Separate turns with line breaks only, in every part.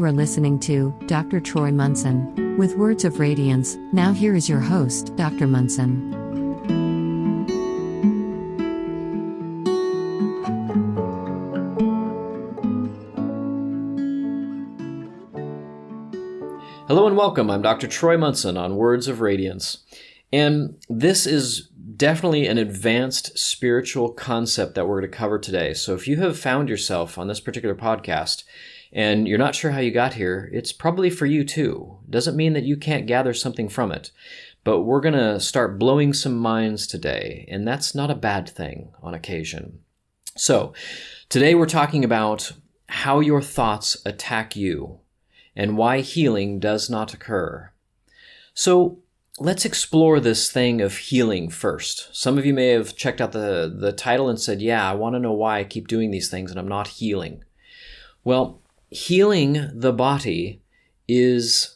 are listening to Dr. Troy Munson with Words of Radiance. Now here is your host, Dr. Munson.
Hello and welcome. I'm Dr. Troy Munson on Words of Radiance. And this is definitely an advanced spiritual concept that we're going to cover today. So if you have found yourself on this particular podcast and you're not sure how you got here, it's probably for you too. Doesn't mean that you can't gather something from it. But we're going to start blowing some minds today, and that's not a bad thing on occasion. So today we're talking about how your thoughts attack you and why healing does not occur. So let's explore this thing of healing first. Some of you may have checked out the title and said, yeah, I want to know why I keep doing these things and I'm not healing. Well, healing the body is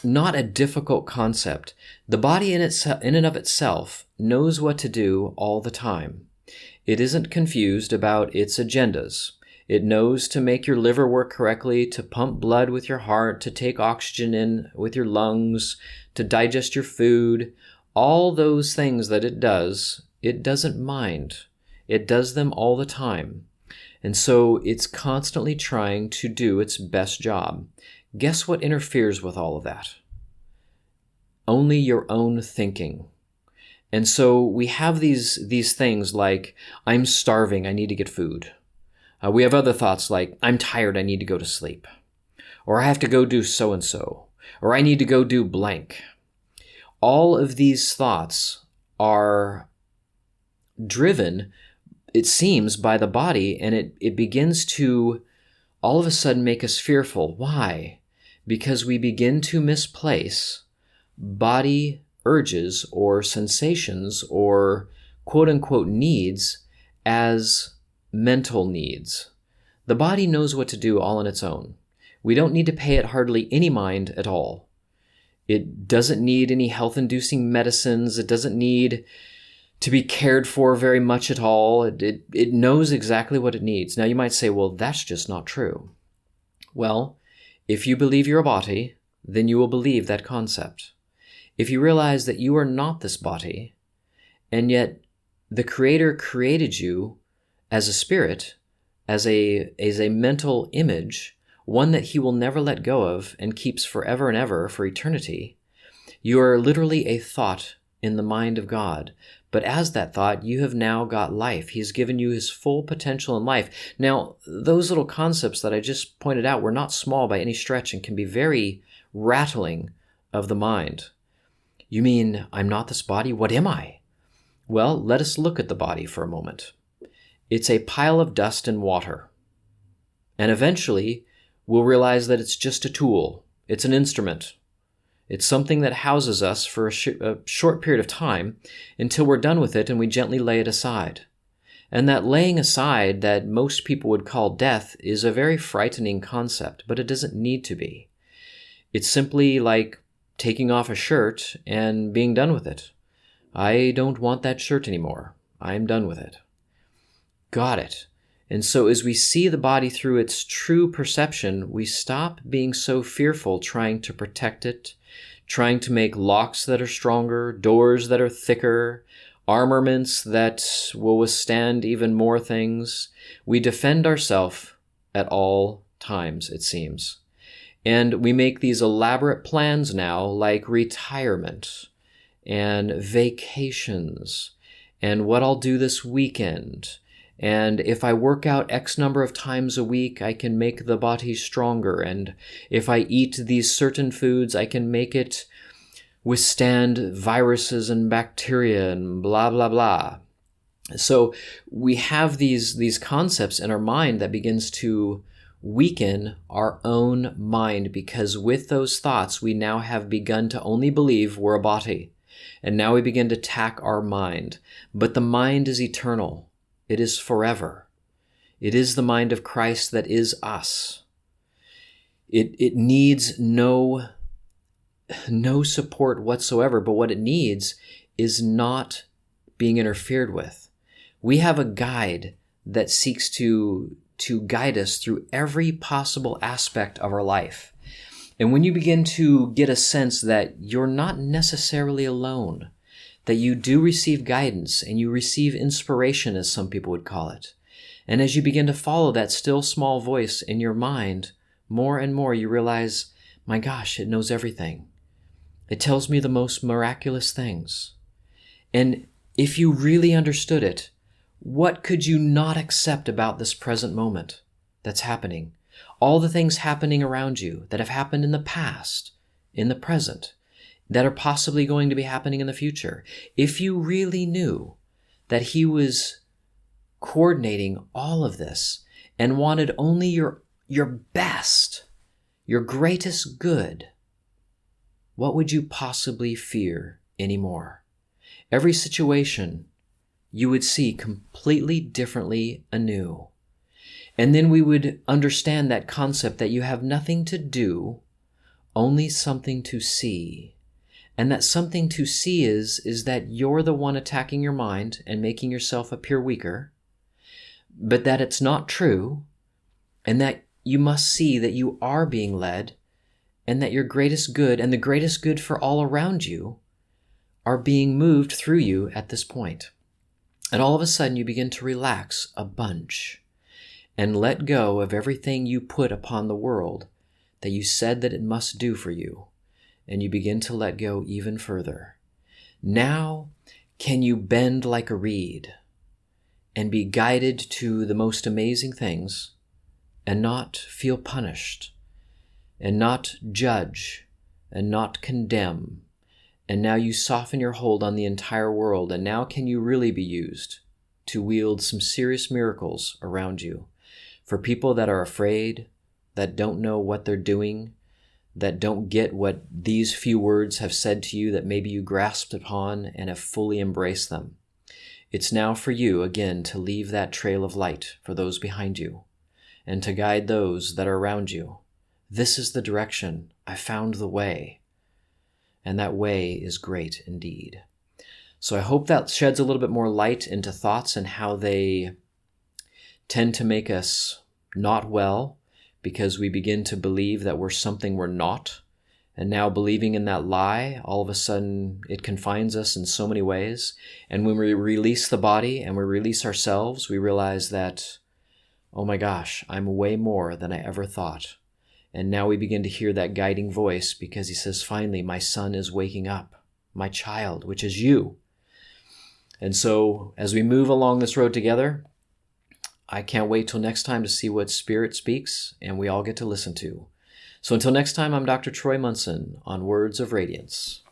not a difficult concept. The body in and of itself knows what to do all the time. It isn't confused about its agendas. It knows to make your liver work correctly, to pump blood with your heart, to take oxygen in with your lungs, to digest your food. All those things that it doesn't mind. It does them all the time. And so it's constantly trying to do its best job. Guess what interferes with all of that? Only your own thinking. And so we have these things like, I'm starving, I need to get food. We have other thoughts like, I'm tired, I need to go to sleep. Or I have to go do so-and-so. Or I need to go do blank. All of these thoughts are driven, it seems, by the body, and it begins to all of a sudden make us fearful. Why? Because we begin to misplace body urges or sensations or quote-unquote needs as mental needs. The body knows what to do all on its own. We don't need to pay it hardly any mind at all. It doesn't need any health-inducing medicines. It doesn't need to be cared for very much at all. It knows exactly what it needs. Now you might say, well, that's just not true. Well, if you believe you're a body, then you will believe that concept. If you realize that you are not this body, and yet the Creator created you as a spirit, as a mental image, one that He will never let go of and keeps forever and ever for eternity, you are literally a thought in the mind of God. But as that thought, you have now got life. He has given you His full potential in life. Now, those little concepts that I just pointed out were not small by any stretch and can be very rattling of the mind. You mean, I'm not this body? What am I? Well, let us look at the body for a moment. It's a pile of dust and water. And eventually, we'll realize that it's just a tool. It's an instrument. It's something that houses us for a short period of time until we're done with it and we gently lay it aside. And that laying aside that most people would call death is a very frightening concept, but it doesn't need to be. It's simply like taking off a shirt and being done with it. I don't want that shirt anymore. I'm done with it. Got it. And so as we see the body through its true perception, we stop being so fearful trying to protect it, trying to make locks that are stronger, doors that are thicker, armaments that will withstand even more things. We defend ourselves at all times, it seems. And we make these elaborate plans now like retirement and vacations and what I'll do this weekend. And if I work out X number of times a week, I can make the body stronger. And if I eat these certain foods, I can make it withstand viruses and bacteria and blah, blah, blah. So we have these concepts in our mind that begins to weaken our own mind, because with those thoughts, we now have begun to only believe we're a body. And now we begin to attack our mind. But the mind is eternal. It is forever. It is the mind of Christ that is us. It needs no support whatsoever, but what it needs is not being interfered with. We have a guide that seeks to to guide us through every possible aspect of our life. And when you begin to get a sense that you're not necessarily alone, that you do receive guidance and you receive inspiration, as some people would call it, and as you begin to follow that still small voice in your mind, more and more you realize, my gosh, it knows everything. It tells me the most miraculous things. And if you really understood it, what could you not accept about this present moment that's happening? All the things happening around you that have happened in the past, in the present, that are possibly going to be happening in the future. If you really knew that he was coordinating all of this and wanted only your best, your greatest good, what would you possibly fear anymore? Every situation you would see completely differently anew. And then we would understand that concept that you have nothing to do, only something to see. And that something to see is that you're the one attacking your mind and making yourself appear weaker, but that it's not true, and that you must see that you are being led, and that your greatest good and the greatest good for all around you are being moved through you at this point. And all of a sudden you begin to relax a bunch and let go of everything you put upon the world that you said that it must do for you. And you begin to let go even further. Now can you bend like a reed and be guided to the most amazing things and not feel punished and not judge and not condemn. And now you soften your hold on the entire world, and now can you really be used to wield some serious miracles around you for people that are afraid, that don't know what they're doing, that don't get what these few words have said to you that maybe you grasped upon and have fully embraced them. It's now for you, again, to leave that trail of light for those behind you and to guide those that are around you. This is the direction. I found the way. And that way is great indeed. So I hope that sheds a little bit more light into thoughts and how they tend to make us not well because we begin to believe that we're something we're not. And now believing in that lie, all of a sudden it confines us in so many ways. And when we release the body and we release ourselves, we realize that, oh my gosh, I'm way more than I ever thought. And now we begin to hear that guiding voice because he says, finally, my son is waking up, my child, which is you. And so as we move along this road together, I can't wait till next time to see what Spirit speaks and we all get to listen to. So until next time, I'm Dr. Troy Munson on Words of Radiance.